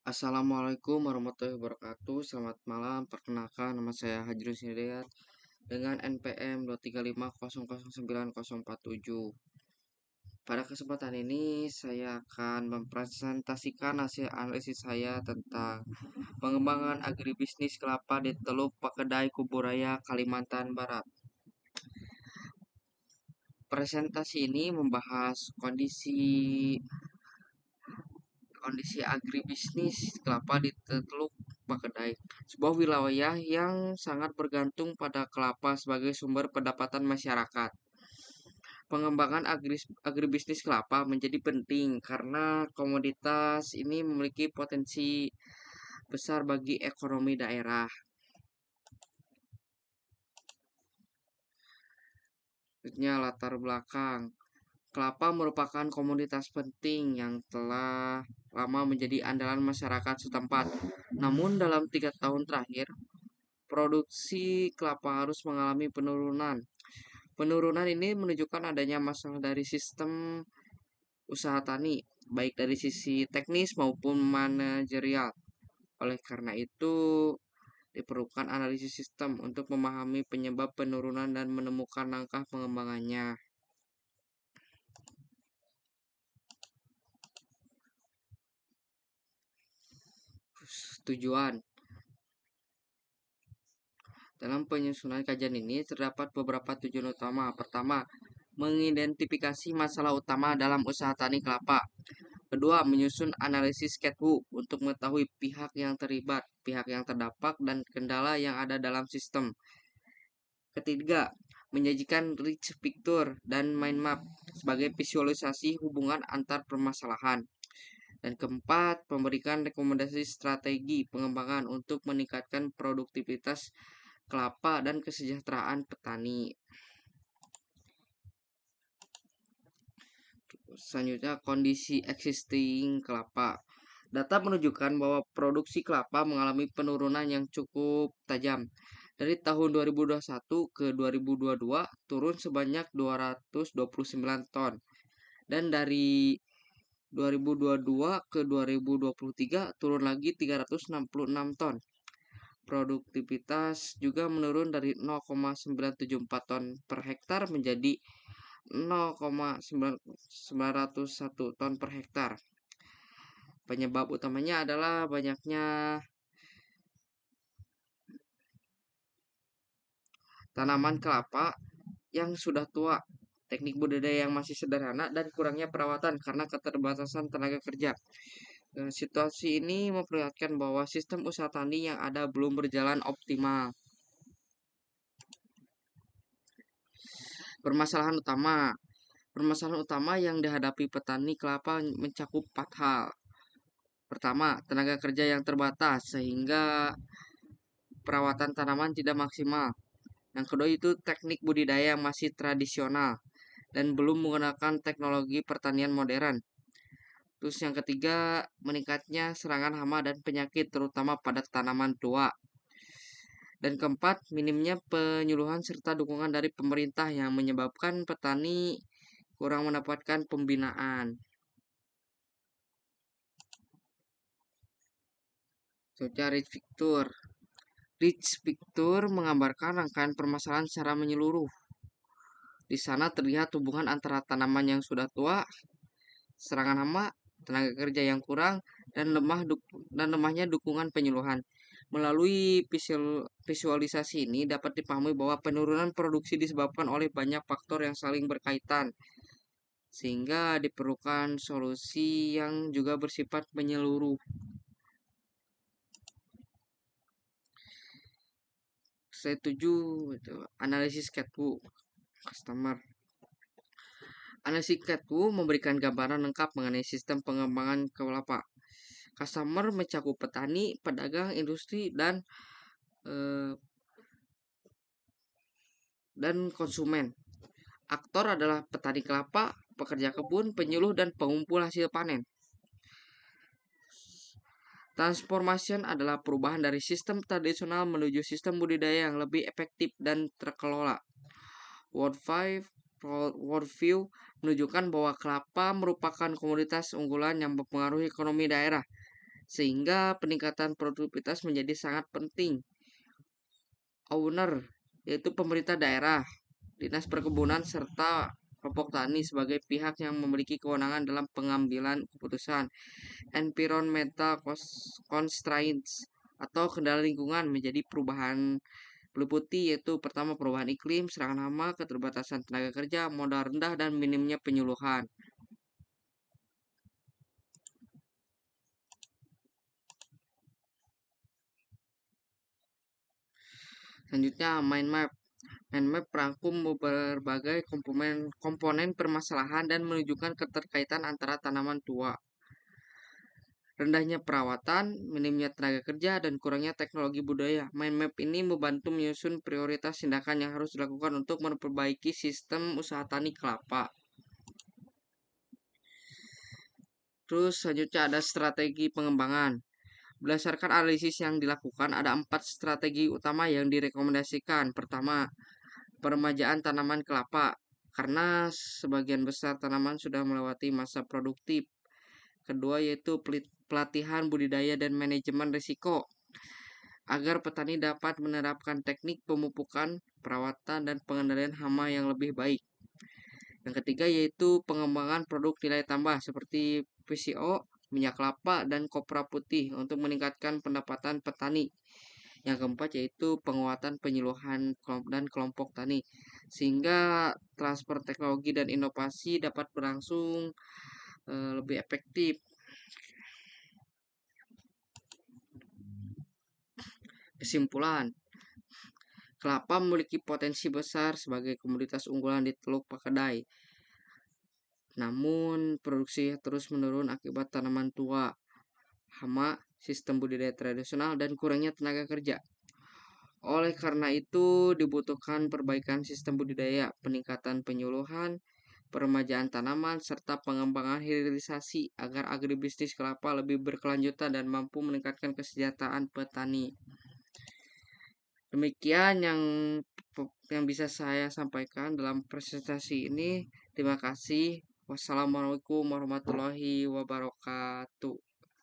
Assalamualaikum warahmatullahi wabarakatuh. Selamat malam. Perkenalkan, nama saya Hajrus Hidayat dengan NPM 235009047. Pada kesempatan ini saya akan mempresentasikan hasil analisis saya tentang pengembangan agribisnis kelapa di Teluk Pakedai Kuburaya, Kalimantan Barat. Presentasi ini membahas kondisi agribisnis kelapa di Teluk Pakedai, sebuah wilayah yang sangat bergantung pada kelapa sebagai sumber pendapatan masyarakat. Pengembangan agribisnis kelapa menjadi penting karena komoditas ini memiliki potensi besar bagi ekonomi daerah. Selanjutnya, latar belakang. Kelapa merupakan komoditas penting yang telah lama menjadi andalan masyarakat setempat. Namun dalam 3 tahun terakhir, produksi kelapa harus mengalami penurunan. Penurunan ini menunjukkan adanya masalah dari sistem usaha tani, baik dari sisi teknis maupun manajerial. Oleh karena itu, diperlukan analisis sistem untuk memahami penyebab penurunan dan menemukan langkah pengembangannya. Tujuan. Dalam penyusunan kajian ini terdapat beberapa tujuan utama. Pertama, mengidentifikasi masalah utama dalam usaha tani kelapa. Kedua, menyusun analisis catwalk untuk mengetahui pihak yang terlibat, pihak yang terdampak, dan kendala yang ada dalam sistem. Ketiga, menyajikan rich picture dan mind map sebagai visualisasi hubungan antar permasalahan. Dan keempat, memberikan rekomendasi strategi pengembangan untuk meningkatkan produktivitas kelapa dan kesejahteraan petani. Selanjutnya, kondisi existing kelapa. Data menunjukkan bahwa produksi kelapa mengalami penurunan yang cukup tajam. Dari tahun 2021 ke 2022 turun sebanyak 229 ton. Dan dari 2022 ke 2023 turun lagi 366 ton. Produktivitas juga menurun dari 0,974 ton per hektar menjadi 0,901 ton per hektar. Penyebab utamanya adalah banyaknya tanaman kelapa yang sudah tua, teknik budidaya yang masih sederhana, dan kurangnya perawatan karena keterbatasan tenaga kerja. Situasi ini memperlihatkan bahwa sistem usaha tani yang ada belum berjalan optimal. Permasalahan utama. Permasalahan utama yang dihadapi petani kelapa mencakup 4 hal. Pertama, tenaga kerja yang terbatas sehingga perawatan tanaman tidak maksimal. Yang kedua itu teknik budidaya yang masih tradisional dan belum menggunakan teknologi pertanian modern. Terus yang ketiga, meningkatnya serangan hama dan penyakit terutama pada tanaman tua. Dan keempat, minimnya penyuluhan serta dukungan dari pemerintah yang menyebabkan petani kurang mendapatkan pembinaan. Selanjutnya, Rich Picture menggambarkan rangkaian permasalahan secara menyeluruh. Di sana terlihat hubungan antara tanaman yang sudah tua, serangan hama, tenaga kerja yang kurang, dan lemahnya dukungan penyuluhan. Melalui visualisasi ini dapat dipahami bahwa penurunan produksi disebabkan oleh banyak faktor yang saling berkaitan, sehingga diperlukan solusi yang juga bersifat menyeluruh. Saya tuju analisis catwalk customer. Analisis catwalk memberikan gambaran lengkap mengenai sistem pengembangan kelapa. Customer mencakup petani, pedagang, industri, dan konsumen. Aktor adalah petani kelapa, pekerja kebun, penyuluh, dan pengumpul hasil panen. Transformation adalah perubahan dari sistem tradisional menuju sistem budidaya yang lebih efektif dan terkelola. Worldview menunjukkan bahwa kelapa merupakan komoditas unggulan yang mempengaruhi ekonomi daerah sehingga peningkatan produktivitas menjadi sangat penting. Owner, yaitu pemerintah daerah, dinas perkebunan, serta kelompok tani sebagai pihak yang memiliki kewenangan dalam pengambilan keputusan. Environmental constraints atau kendala lingkungan menjadi perubahan meliputi yaitu pertama perubahan iklim, serangan hama, keterbatasan tenaga kerja, modal rendah, dan minimnya penyuluhan. Selanjutnya mind map. Mind map merangkum berbagai komponen permasalahan dan menunjukkan keterkaitan antara tanaman tua. Rendahnya perawatan, minimnya tenaga kerja, dan kurangnya teknologi budaya. Mind map ini membantu menyusun prioritas tindakan yang harus dilakukan untuk memperbaiki sistem usaha tani kelapa. Terus selanjutnya ada strategi pengembangan. Berdasarkan analisis yang dilakukan, ada 4 strategi utama yang direkomendasikan. Pertama, peremajaan tanaman kelapa, karena sebagian besar tanaman sudah melewati masa produktif. Kedua, yaitu pelatihan budidaya dan manajemen risiko, agar petani dapat menerapkan teknik pemupukan, perawatan, dan pengendalian hama yang lebih baik. Yang ketiga yaitu pengembangan produk nilai tambah seperti PCO, minyak kelapa, dan kopra putih untuk meningkatkan pendapatan petani. Yang keempat yaitu penguatan penyuluhan dan kelompok tani sehingga transfer teknologi dan inovasi dapat berlangsung lebih efektif. Kesimpulan, kelapa memiliki potensi besar sebagai komoditas unggulan di Teluk Pakedai. Namun, produksi terus menurun akibat tanaman tua, hama, sistem budidaya tradisional, dan kurangnya tenaga kerja. Oleh karena itu, dibutuhkan perbaikan sistem budidaya, peningkatan penyuluhan, peremajaan tanaman, serta pengembangan hilirisasi agar agribisnis kelapa lebih berkelanjutan dan mampu meningkatkan kesejahteraan petani. Demikian yang bisa saya sampaikan dalam presentasi ini. Terima kasih. Wassalamualaikum warahmatullahi wabarakatuh.